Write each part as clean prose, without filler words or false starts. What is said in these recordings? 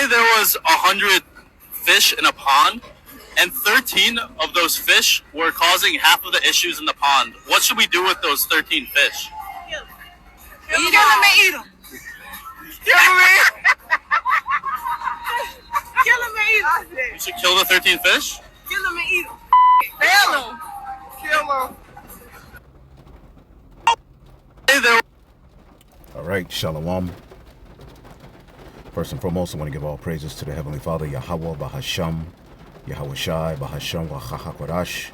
say there was 100 fish in a pond, and 13 of those fish were causing half of the issues in the pond. What should we do with those 13 fish? Kill them and eat them. Kill them and eat them. Kill them and eat them. We should kill the 13 fish? Kill them and eat them. Kill them. Kill them. All right, Shalom. First and foremost, I want to give all praises to the Heavenly Father, Yahweh, Bahasham, Yahweh Shai, Bahasham, Wachahakwarash.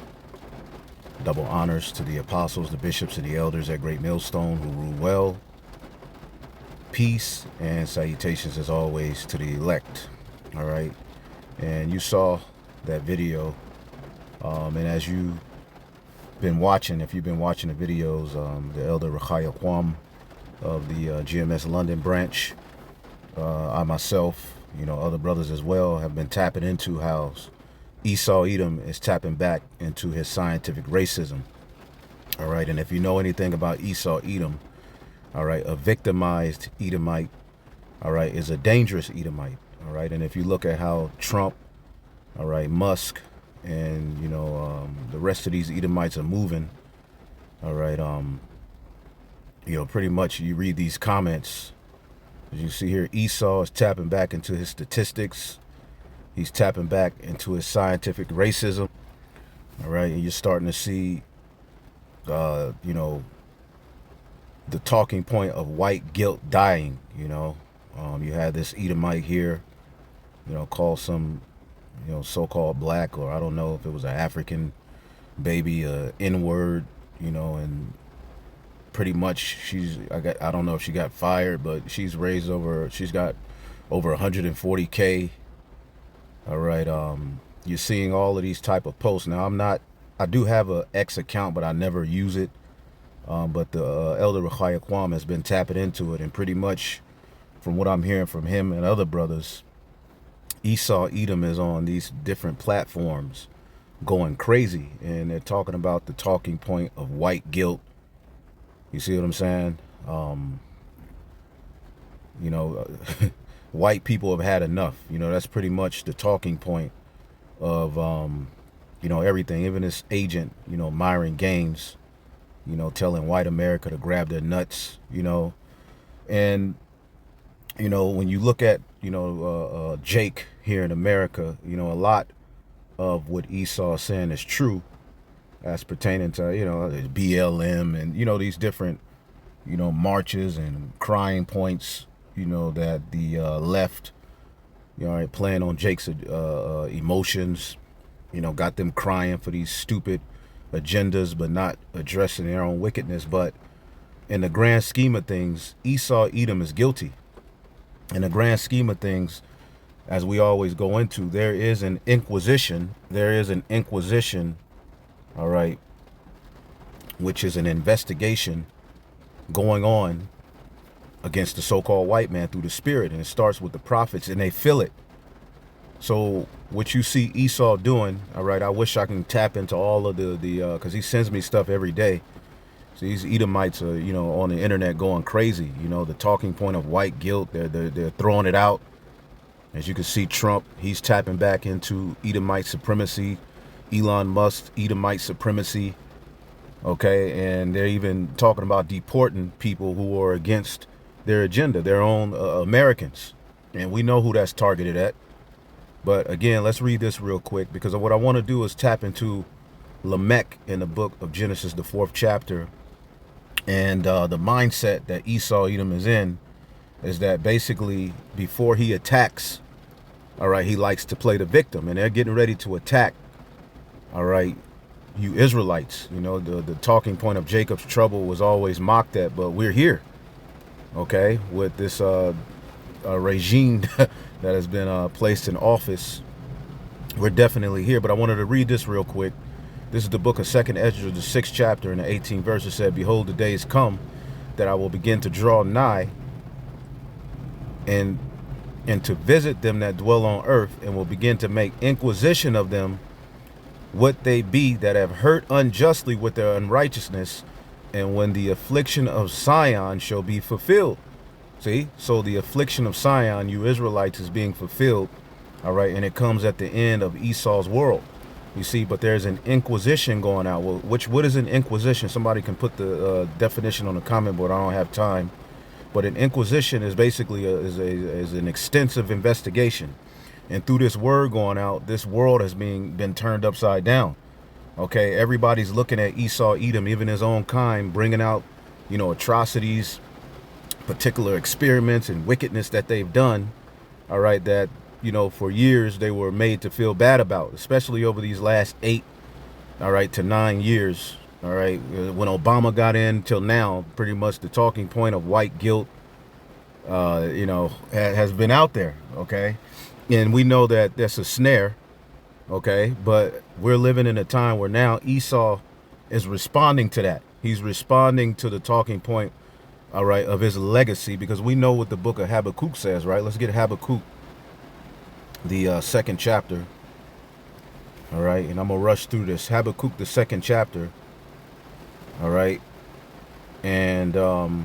Double honors to the apostles, the bishops, and the elders at Great Millstone who rule well. Peace and salutations, as always, to the elect. All right. And you saw that video. And as you've been watching, if you've been watching the videos, the Elder Rechaya Kwam of the GMS London branch, I myself, other brothers as well, have been tapping into how Esau Edom is tapping back into his scientific racism. All right. And if you know anything about Esau Edom, all right, a victimized Edomite, all right, is a dangerous Edomite. All right. And if you look at how Trump, all right, Musk, and, the rest of these Edomites are moving, all right, pretty much you read these comments, as you see here, Esau is tapping back into his statistics. He's tapping back into his scientific racism. All right. And you're starting to see, the talking point of white guilt dying. You had this Edomite here, call some, so-called black, or I don't know if it was an African baby, N-word, and pretty much I don't know if she got fired, but she's got over 140K. All right. You're seeing all of these type of posts. Now I do have a X account, but I never use it. But the Elder Rechaya Kwam has been tapping into it, and pretty much from what I'm hearing from him and other brothers, Esau Edom is on these different platforms going crazy, and they're talking about the talking point of white guilt. You see what I'm saying? White people have had enough. That's pretty much the talking point of, everything. Even this agent, Myron Gaines, telling white America to grab their nuts, and, when you look at, Jake here in America, a lot of what Esau is saying is true as pertaining to, BLM and, these different, marches and crying points, that the left, playing on Jake's emotions, got them crying for these stupid agendas, but not addressing their own wickedness. But in the grand scheme of things, Esau Edom is guilty. In the grand scheme of things, as we always go into, there is an inquisition. There is an inquisition, all right, which is an investigation going on against the so-called white man through the spirit. And it starts with the prophets, and they feel it. So what you see Esau doing, all right, I wish I can tap into all of the because he sends me stuff every day. So these Edomites are, on the internet going crazy. The talking point of white guilt, they're throwing it out. As you can see, Trump, he's tapping back into Edomite supremacy. Elon Musk, Edomite supremacy. Okay, and they're even talking about deporting people who are against their agenda, their own Americans. And we know who that's targeted at. But again, let's read this real quick, because what I want to do is tap into Lamech in the book of Genesis, the 4th chapter. And the mindset that Esau Edom is in is that basically before he attacks, all right, he likes to play the victim, and they're getting ready to attack, all right, you Israelites. The talking point of Jacob's trouble was always mocked at, but we're here, okay, with this regime that has been placed in office. We're definitely here. But I wanted to read this real quick. This is the book of 2nd Ezra, the 6th chapter, and the 18th verse. It said, "Behold, the days come that I will begin to draw nigh and to visit them that dwell on earth, and will begin to make inquisition of them what they be that have hurt unjustly with their unrighteousness, and when the affliction of Sion shall be fulfilled." See, so the affliction of Sion, you Israelites, is being fulfilled. All right, and it comes at the end of Esau's world. You see, but there's an inquisition going out. Well, what is an inquisition? Somebody can put the definition on the comment board. I don't have time. But an inquisition is basically is an extensive investigation. And through this word going out, this world has been turned upside down. Okay, everybody's looking at Esau, Edom, even his own kind, bringing out, atrocities, particular experiments and wickedness that they've done. All right, that, for years they were made to feel bad about, especially over these last 8, to 9 years. All right, when Obama got in till now, pretty much the talking point of white guilt, has been out there. Okay, and we know that that's a snare. Okay, but we're living in a time where now Esau is responding to that. He's responding to the talking point, all right, of his legacy, because we know what the book of Habakkuk says, right? Let's get Habakkuk, the 2nd chapter. All right, and I'm gonna rush through this. Habakkuk, the 2nd chapter. All right, and the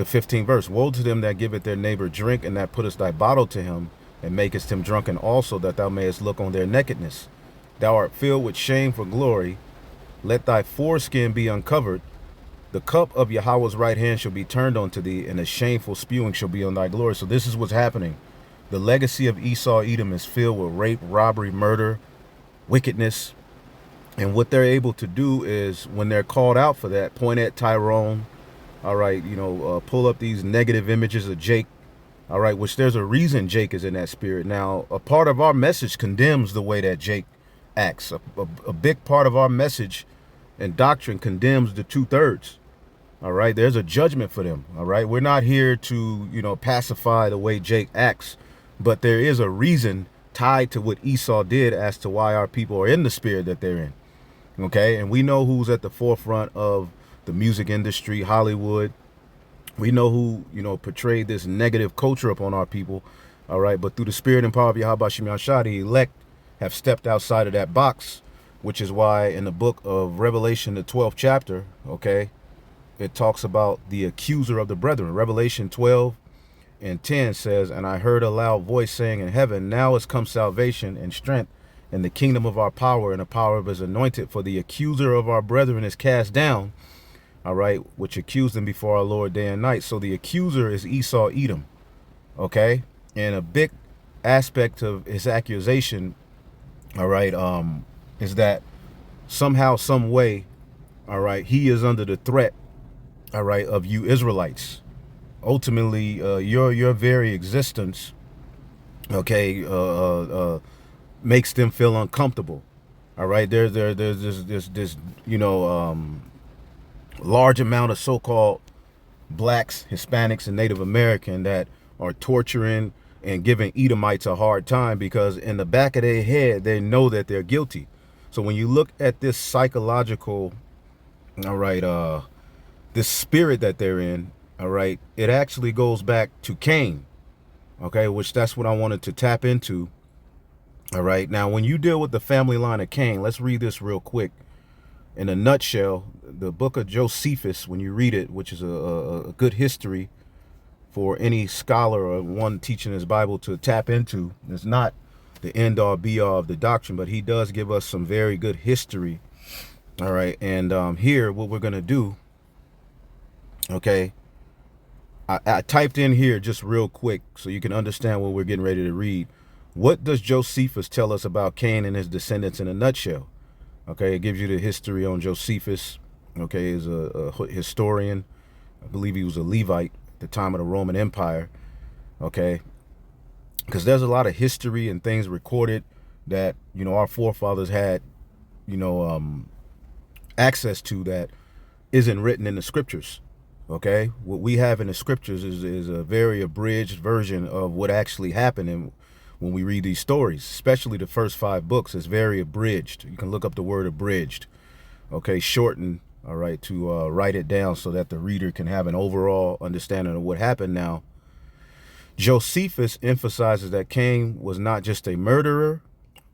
15th verse. Woe to them that giveth their neighbor drink, and that puttest thy bottle to him, and makest him drunken also, that thou mayest look on their nakedness. Thou art filled with shame for glory. Let thy foreskin be uncovered. The cup of Yahweh's right hand shall be turned unto thee, and a shameful spewing shall be on thy glory. So this is what's happening. The legacy of Esau, Edom is filled with rape, robbery, murder, wickedness. And what they're able to do is, when they're called out for that, point at Tyrone, all right, pull up these negative images of Jake, all right, which there's a reason Jake is in that spirit. Now, a part of our message condemns the way that Jake acts. A big part of our message and doctrine condemns the 2/3. All right, there's a judgment for them. All right, we're not here to, pacify the way Jake acts, but there is a reason tied to what Esau did as to why our people are in the spirit that they're in. Okay, and we know who's at the forefront of the music industry, Hollywood. We know who, portrayed this negative culture upon our people. All right, but through the spirit and power of Yahweh Shem Yahshua, the elect have stepped outside of that box, which is why in the book of Revelation, the 12th chapter, okay, it talks about the accuser of the brethren. Revelation 12:10 says, and I heard a loud voice saying in heaven, now is come salvation and strength and the kingdom of our power and the power of his anointed, for the accuser of our brethren is cast down, all right, which accused them before our Lord day and night. So the accuser is Esau, Edom, okay, and a big aspect of his accusation, all right, is that somehow, some way, all right, he is under the threat, all right, of you Israelites. Ultimately, your very existence, okay, makes them feel uncomfortable. All right, there's this large amount of so-called blacks, Hispanics, and Native American that are torturing and giving Edomites a hard time, because in the back of their head they know that they're guilty. So when you look at this psychological, all right, this spirit that they're in, all right, it actually goes back to Cain, okay, which that's what I wanted to tap into. All right, now when you deal with the family line of Cain, let's read this real quick. In a nutshell, the book of Josephus, when you read it, which is a good history for any scholar or one teaching his Bible to tap into, it's not the end all be all of the doctrine, but he does give us some very good history. All right, and here, what we're going to do, okay, I typed in here just real quick so you can understand what we're getting ready to read. What does Josephus tell us about Cain and his descendants in a nutshell? Okay, it gives you the history on Josephus. Okay, he's a historian. I believe he was a Levite at the time of the Roman Empire. Okay, because there's a lot of history and things recorded that, our forefathers had, access to that isn't written in the scriptures. Okay, what we have in the scriptures is a very abridged version of what actually happened. And when we read these stories, especially the first 5 books, it's very abridged. You can look up the word abridged, okay, shortened, all right, to write it down so that the reader can have an overall understanding of what happened. Now, Josephus emphasizes that Cain was not just a murderer,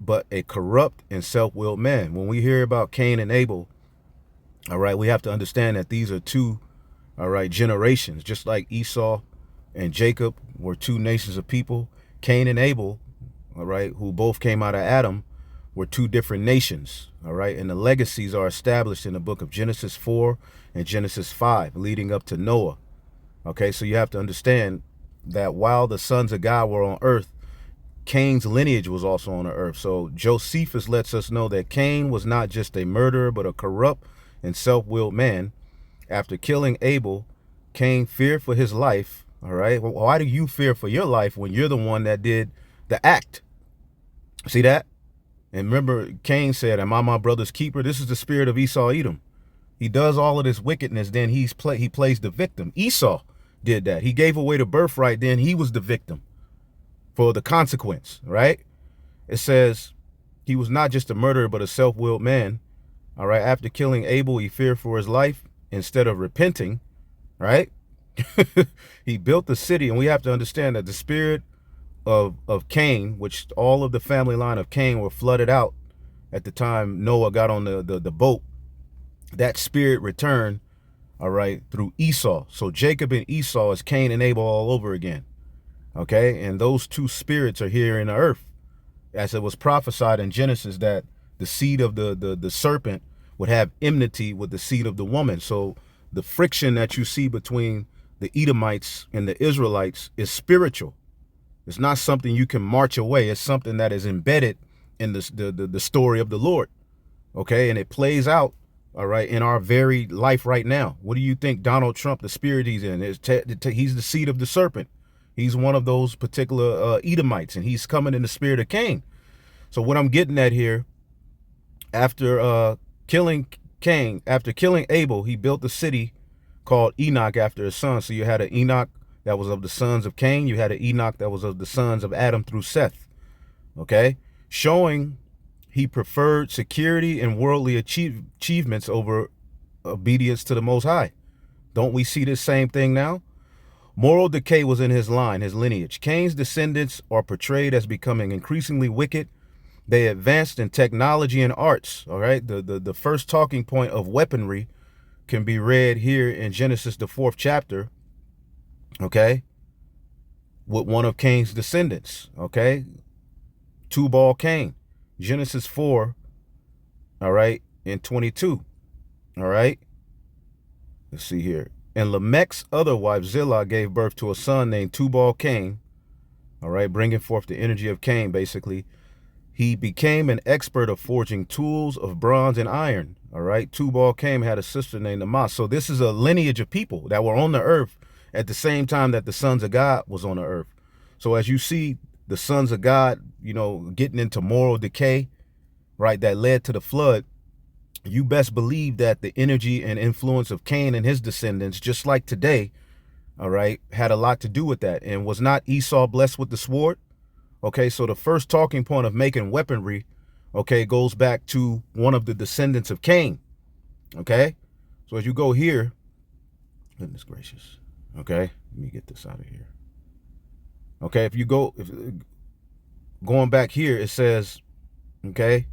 but a corrupt and self-willed man. When we hear about Cain and Abel, all right, we have to understand that these are 2 all right, generations. Just like Esau and Jacob were two nations of people, Cain and Abel, all right, who both came out of Adam, were two different nations, all right? And the legacies are established in the book of Genesis 4 and Genesis 5, leading up to Noah. Okay, so you have to understand that while the sons of God were on earth, Cain's lineage was also on the earth. So Josephus lets us know that Cain was not just a murderer, but a corrupt and self-willed man. After killing Abel, Cain feared for his life, all right? Well, why do you fear for your life when you're the one that did the act? See that? And remember, Cain said, am I my brother's keeper? This is the spirit of Esau, Edom. He does all of this wickedness, then he plays the victim. Esau did that. He gave away the birthright, then he was the victim for the consequence, right? It says he was not just a murderer, but a self-willed man. All right. After killing Abel, he feared for his life. Instead of repenting, right? He built the city. And we have to understand that the spirit of Cain, which all of the family line of Cain were flooded out at the time Noah got on the boat, that spirit returned, all right, through Esau. So Jacob and Esau is Cain and Abel all over again. Okay, and those two spirits are here in the earth, as it was prophesied in Genesis that the seed of the serpent would have enmity with the seed of the woman. So the friction that you see between the Edomites and the Israelites is spiritual. It's not something you can march away. It's something that is embedded in the story of the Lord. Okay, and it plays out, all right, in our very life right now. What do you think Donald Trump, the spirit he's in, is? He's the seed of the serpent. He's one of those particular Edomites, and he's coming in the spirit of Cain. So what I'm getting at here, after killing Abel, he built a city called Enoch after his son. So you had an Enoch that was of the sons of Cain. You had an Enoch that was of the sons of Adam through Seth. Okay, showing he preferred security and worldly achievements over obedience to the Most High. Don't we see this same thing now? Moral decay was in his line, his lineage. Cain's descendants are portrayed as becoming increasingly wicked. They advanced in technology and arts. All right, the first talking point of weaponry can be read here in Genesis, the 4th chapter. Okay, with one of Cain's descendants. Okay, Tubal Cain, Genesis 4. All right, in 22. All right, let's see here. And Lamech's other wife Zillah gave birth to a son named Tubal Cain. All right, bringing forth the energy of Cain, basically. He became an expert of forging tools of bronze and iron. All right, Tubal Cain had a sister named Lamech. So this is a lineage of people that were on the earth at the same time that the sons of God was on the earth. So as you see the sons of God, you know, getting into moral decay, right, that led to the flood, you best believe that the energy and influence of Cain and his descendants, just like today, all right, had a lot to do with that. And was not Esau blessed with the sword? Okay, so the first talking point of making weaponry, okay, goes back to one of the descendants of Cain. Okay, so as you go here, goodness gracious, okay, let me get this out of here. Okay, if you go, going back here, it says, okay,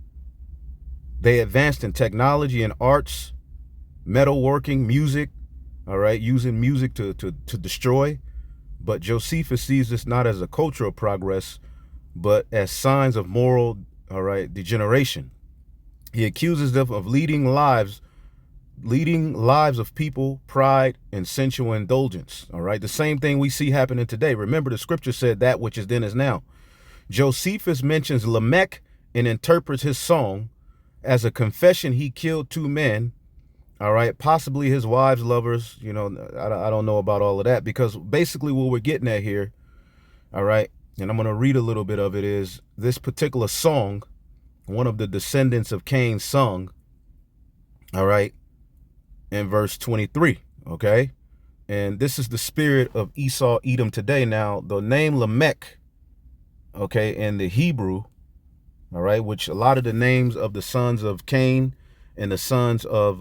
they advanced in technology and arts, metalworking, music, all right, using music to destroy. But Josephus sees this not as a cultural progress, but as signs of moral, all right, degeneration. He accuses them of leading lives of people, pride, and sensual indulgence. All right, the same thing we see happening today. Remember, the scripture said that which is then is now. Josephus mentions Lamech and interprets his song as a confession he killed 2 men, all right, possibly his wives, lovers, you know, I don't know about all of that, because basically what we're getting at here, all right, and I'm going to read a little bit of it, is this particular song, one of the descendants of Cain sung, all right, in verse 23, okay, and this is the spirit of Esau, Edom today. Now, the name Lamech, okay, in the Hebrew, all right, which a lot of the names of the sons of Cain and the sons of,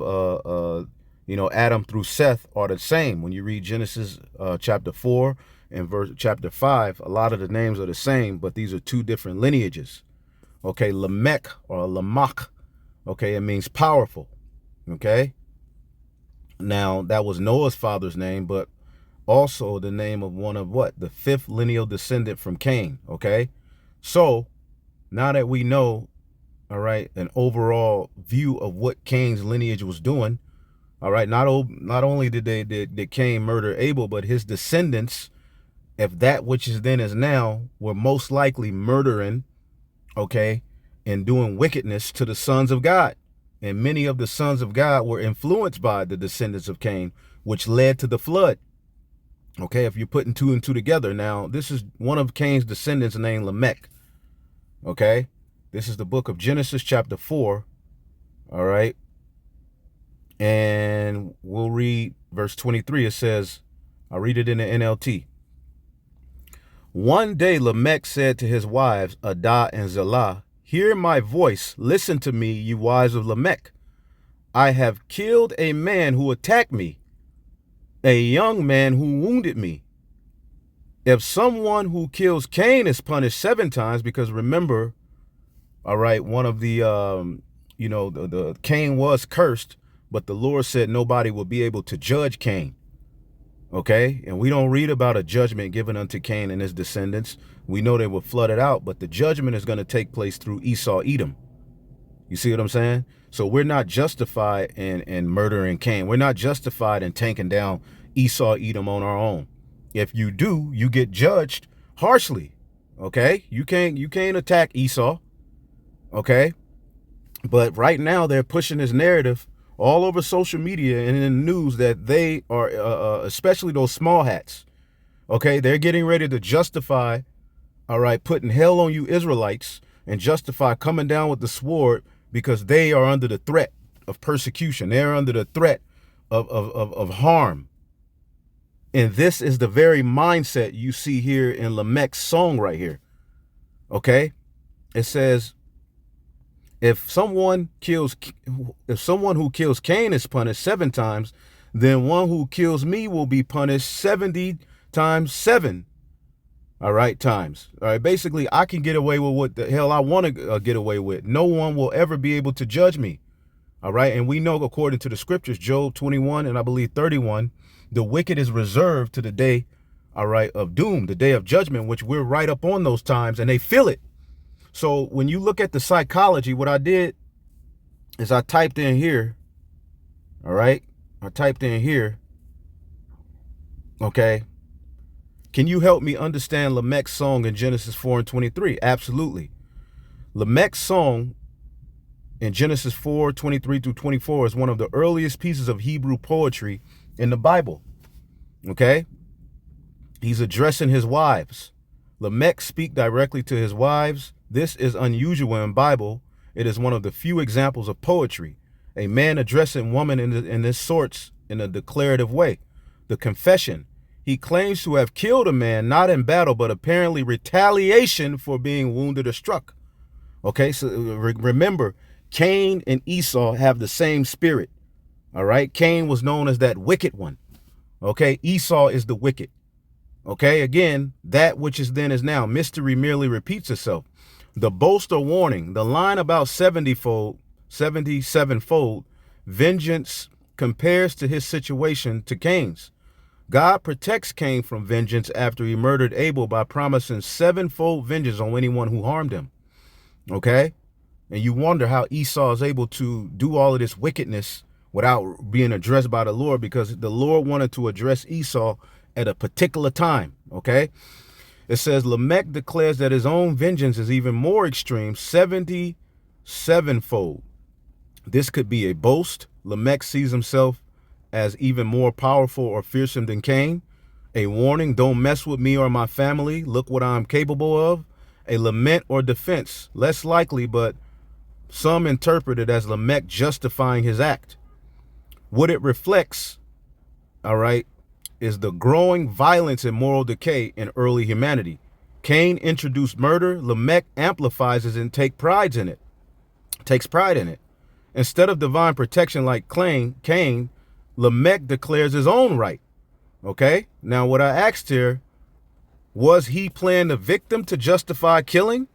you know, Adam through Seth are the same. When you read Genesis chapter 4 and chapter 5, a lot of the names are the same, but these are 2 different lineages. Okay, Lamech or Lamach, okay, it means powerful, okay? Now, that was Noah's father's name, but also the name of one of what? The fifth lineal descendant from Cain, okay? So, now that we know, all right, an overall view of what Cain's lineage was doing, all right, not only did Cain murder Abel, but his descendants, if that which is then is now, were most likely murdering, okay, and doing wickedness to the sons of God. And many of the sons of God were influenced by the descendants of Cain, which led to the flood. Okay, if you're putting two and two together. Now, this is one of Cain's descendants named Lamech. Okay, this is the book of Genesis chapter 4. All right. And we'll read verse 23. It says, I'll read it in the NLT. One day Lamech said to his wives, Adah and Zillah, hear my voice, listen to me, you wives of Lamech. I have killed a man who attacked me, a young man who wounded me. If someone who kills Cain is punished 7 times, because remember, all right, one of the, the Cain was cursed, but the Lord said nobody will be able to judge Cain. Okay, and we don't read about a judgment given unto Cain and his descendants. We know they were flooded out, but the judgment is going to take place through Esau, Edom. You see what I'm saying? So we're not justified in murdering Cain. We're not justified in taking down Esau, Edom on our own. If you do, you get judged harshly. Okay, you can't attack Esau. Okay, but right now they're pushing this narrative all over social media and in the news that they are, especially those small hats, okay, they're getting ready to justify, all right, putting hell on you Israelites and justify coming down with the sword because they are under the threat of persecution. They're under the threat of harm. And this is the very mindset you see here in Lamech's song right here, okay? It says, if someone who kills Cain is punished 7 times, then one who kills me will be punished 70 times 7. All right, times. All right, basically, I can get away with what the hell I want to get away with. No one will ever be able to judge me. All right, and we know according to the scriptures, Job 21 and I believe 31, the wicked is reserved to the day, all right, of doom, the day of judgment, which we're right up on those times, and they feel it. So when you look at the psychology, what I did is I typed in here, all right? I typed in here, okay? Can you help me understand Lamech's song in Genesis 4 and 23? Absolutely. Lamech's song in Genesis 4, 23 through 24 is one of the earliest pieces of Hebrew poetry in the Bible, okay? He's addressing his wives. Lamech speaks directly to his wives. This is unusual in Bible. It is one of the few examples of poetry. A man addressing woman in this sorts in a declarative way. The confession. He claims to have killed a man, not in battle, but apparently retaliation for being wounded or struck. Okay, so remember, Cain and Esau have the same spirit. All right, Cain was known as that wicked one. Okay, Esau is the wicked. Okay, again, that which is then is now. Mystery merely repeats itself. The boast or warning, the line about 70-fold, 77-fold, vengeance compares to his situation to Cain's. God protects Cain from vengeance after he murdered Abel by promising 7-fold vengeance on anyone who harmed him. Okay? And you wonder how Esau is able to do all of this wickedness without being addressed by the Lord, because the Lord wanted to address Esau at a particular time. Okay? It says Lamech declares that his own vengeance is even more extreme, 77-fold. This could be a boast. Lamech sees himself as even more powerful or fearsome than Cain. A warning, don't mess with me or my family. Look what I'm capable of. A lament or defense, less likely, but some interpret it as Lamech justifying his act. What it reflects, all right, is the growing violence and moral decay in early humanity. Cain introduced murder. Lamech amplifies it and takes pride in it. Instead of divine protection like Cain, Lamech declares his own right. Okay? Now, what I asked here, was he playing the victim to justify killing?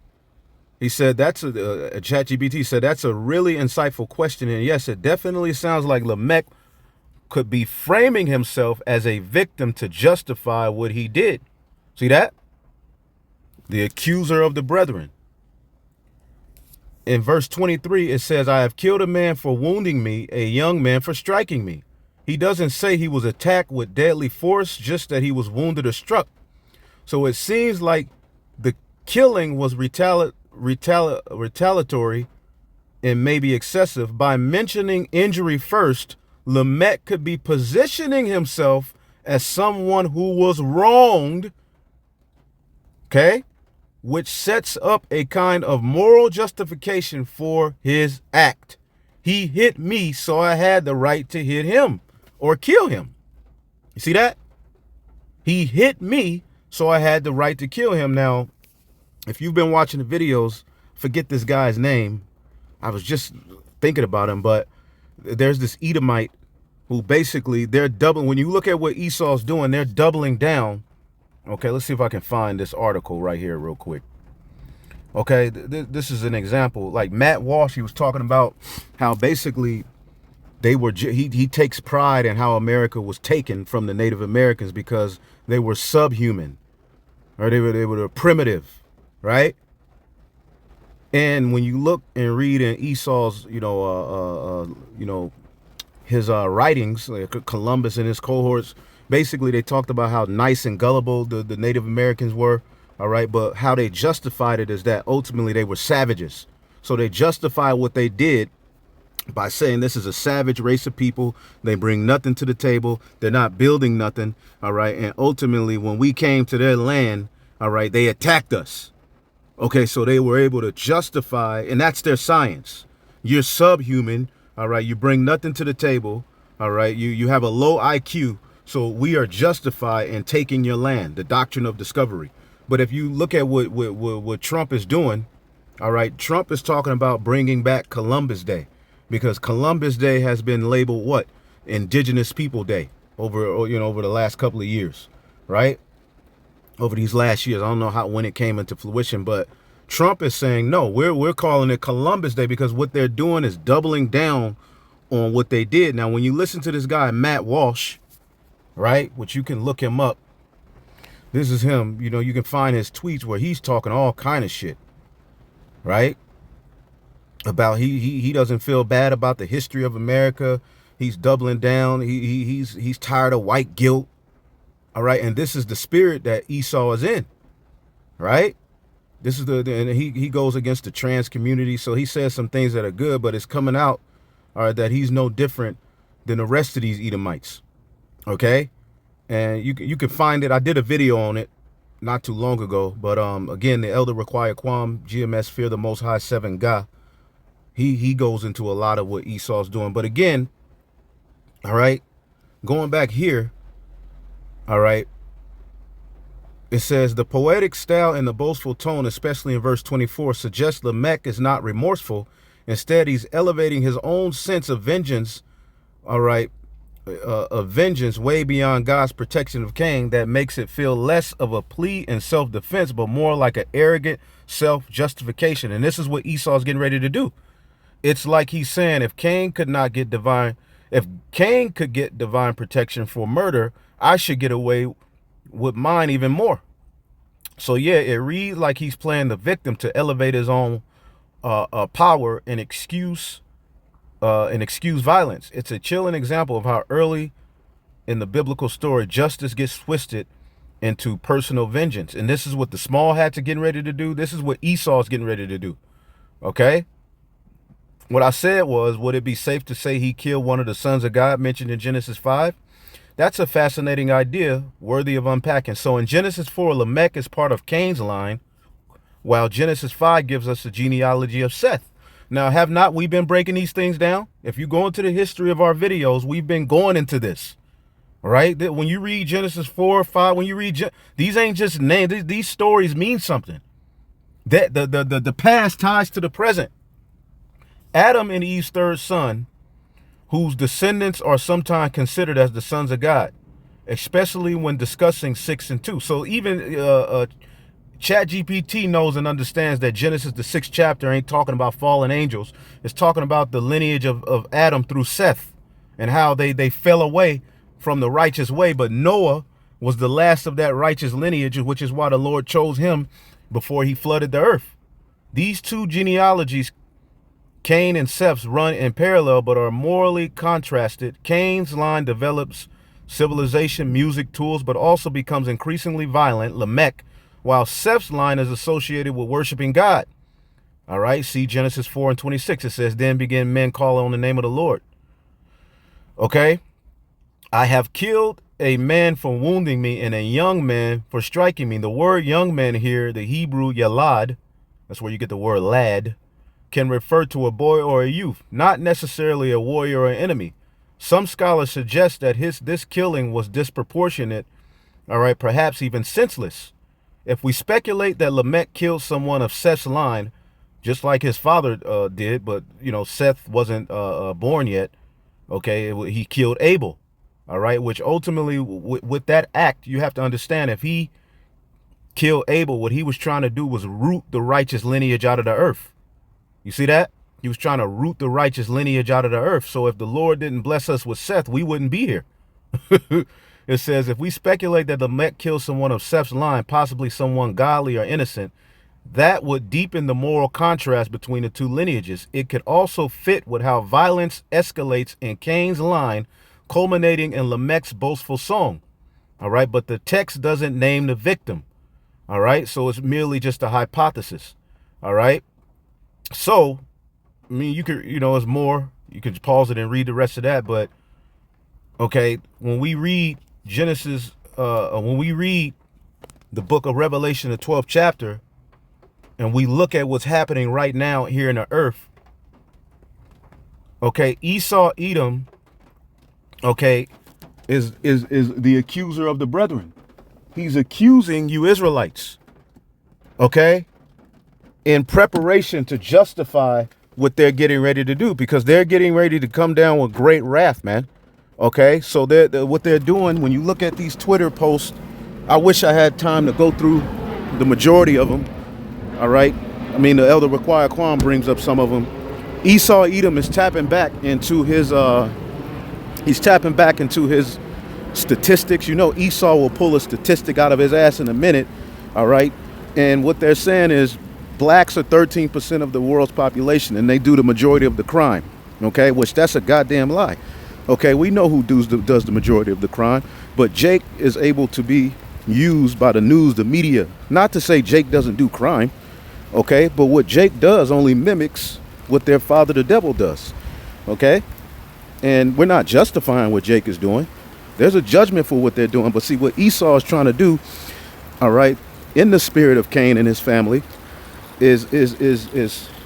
He said that's ChatGPT said that's a really insightful question. And yes, it definitely sounds like Lamech could be framing himself as a victim to justify what he did. See that? The accuser of the brethren. In verse 23, it says, I have killed a man for wounding me, a young man for striking me. He doesn't say he was attacked with deadly force, just that he was wounded or struck. So it seems like the killing was retaliatory and maybe excessive. By mentioning injury first, Lamech could be positioning himself as someone who was wronged, okay, which sets up a kind of moral justification for his act. He hit me, so I had the right to hit him or kill him. You see that? He hit me, so I had the right to kill him. Now, if you've been watching the videos, forget this guy's name. I was just thinking about him, but there's this Edomite who basically they're doubling. When you look at what Esau's doing, they're doubling down. Okay, let's see if I can find this article right here real quick. Okay, this is an example. Like Matt Walsh, he was talking about how basically they were, he takes pride in how America was taken from the Native Americans because they were subhuman, or they were primitive, right? And when you look and read in Esau's, his writings, like Columbus and his cohorts, basically they talked about how nice and gullible the Native Americans were, all right? But how they justified it is that ultimately they were savages. So they justify what they did by saying this is a savage race of people. They bring nothing to the table. They're not building nothing, all right? And ultimately, when we came to their land, all right, they attacked us. Okay, so they were able to justify, and that's their science. You're subhuman, all right? You bring nothing to the table, all right? You have a low IQ, so we are justified in taking your land, the doctrine of discovery. But if you look at what Trump is doing, all right, Trump is talking about bringing back Columbus Day, because Columbus Day has been labeled what? Indigenous People Day over the last couple of years, right? Over these last years. I don't know when it came into fruition, but Trump is saying, no, we're calling it Columbus Day because what they're doing is doubling down on what they did. Now, when you listen to this guy, Matt Walsh, right, which you can look him up, this is him, you can find his tweets where he's talking all kind of shit, right? About he doesn't feel bad about the history of America. He's doubling down. He's tired of white guilt. All right, and this is the spirit that Esau is in, right? This is and he goes against the trans community. So he says some things that are good, but it's coming out, all right, that he's no different than the rest of these Edomites, okay? And you can find it. I did a video on it not too long ago, but again, the elder require quam, GMS fear the Most High 7 Ga. He goes into a lot of what Esau's doing, but again, all right, going back here. All right. It says the poetic style and the boastful tone, especially in verse 24, suggests Lamech is not remorseful. Instead, he's elevating his own sense of vengeance. All right. Of vengeance way beyond God's protection of Cain, that makes it feel less of a plea in self-defense, but more like an arrogant self-justification. And this is what Esau's getting ready to do. It's like he's saying, if Cain could get divine protection for murder, I should get away with mine even more. So yeah, it reads like he's playing the victim to elevate his own power and excuse violence. It's a chilling example of how early in the biblical story justice gets twisted into personal vengeance. And this is what the small hats are getting ready to do. This is what Esau's getting ready to do. Okay? What I said was, would it be safe to say he killed one of the sons of God mentioned in Genesis 5? That's a fascinating idea, worthy of unpacking. So in Genesis 4, Lamech is part of Cain's line, while Genesis 5 gives us the genealogy of Seth. Now, have not we been breaking these things down? If you go into the history of our videos, we've been going into this, right? When you read Genesis 4, 5, when you read, these ain't just names. These stories mean something. That the past ties to the present. Adam and Eve's third son, whose descendants are sometimes considered as the sons of God, especially when discussing 6 and 2. So even ChatGPT knows and understands that Genesis, the 6th chapter, ain't talking about fallen angels. It's talking about the lineage of Adam through Seth. and how they fell away from the righteous way. But Noah was the last of that righteous lineage, which is why the Lord chose him before he flooded the earth. These two genealogies, Cain and Seth's, run in parallel but are morally contrasted. Cain's line develops civilization, music, tools, but also becomes increasingly violent, Lamech, while Seth's line is associated with worshiping God. All right, see Genesis 4:26. It says, then began men calling on the name of the Lord. Okay, I have killed a man for wounding me and a young man for striking me. The word young man here, the Hebrew yalad, that's where you get the word lad, can refer to a boy or a youth, not necessarily a warrior or an enemy. Some scholars suggest that this killing was disproportionate, all right, perhaps even senseless. If we speculate that Lamech killed someone of Seth's line, just like his father did, but, you know, Seth wasn't born yet, okay, he killed Abel, all right, which ultimately, with that act, you have to understand, if he killed Abel, what he was trying to do was root the righteous lineage out of the earth. You see that? He was trying to root the righteous lineage out of the earth. So if the Lord didn't bless us with Seth, we wouldn't be here. It says, if we speculate that Lamech killed someone of Seth's line, possibly someone godly or innocent, that would deepen the moral contrast between the two lineages. It could also fit with how violence escalates in Cain's line, culminating in Lamech's boastful song. All right, but the text doesn't name the victim. All right, so it's merely just a hypothesis. All right, so I mean, you could, you know, it's more, you could pause it and read the rest of that. But okay, when we read Genesis, when we read the book of Revelation, the 12th chapter, and we look at what's happening right now here in the earth, okay, Esau, Edom, okay, is the accuser of the brethren. He's accusing you Israelites, okay, in preparation to justify what they're getting ready to do, because they're getting ready to come down with great wrath, man. Okay, so what they're doing, when you look at these Twitter posts, I wish I had time to go through the majority of them. All right, I mean, the Elder Require Quam brings up some of them. Esau Edom is tapping back into his statistics. You know, Esau will pull a statistic out of his ass in a minute. All right, and what they're saying is blacks are 13% of the world's population, and they do the majority of the crime. Okay, which that's a goddamn lie. Okay, we know who does the majority of the crime, but Jake is able to be used by the news, the media. Not to say Jake doesn't do crime, okay, but what Jake does only mimics what their father, the devil, does. Okay, and we're not justifying what Jake is doing. There's a judgment for what they're doing, but see what Esau is trying to do, all right, in the spirit of Cain and his family, is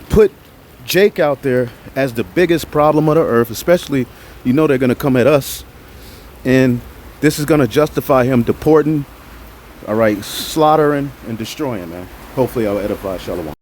put Jake out there as the biggest problem of the earth, especially, you know, they're going to come at us, and this is going to justify him deporting, all right, slaughtering and destroying, man. Hopefully I'll edify. Shalom.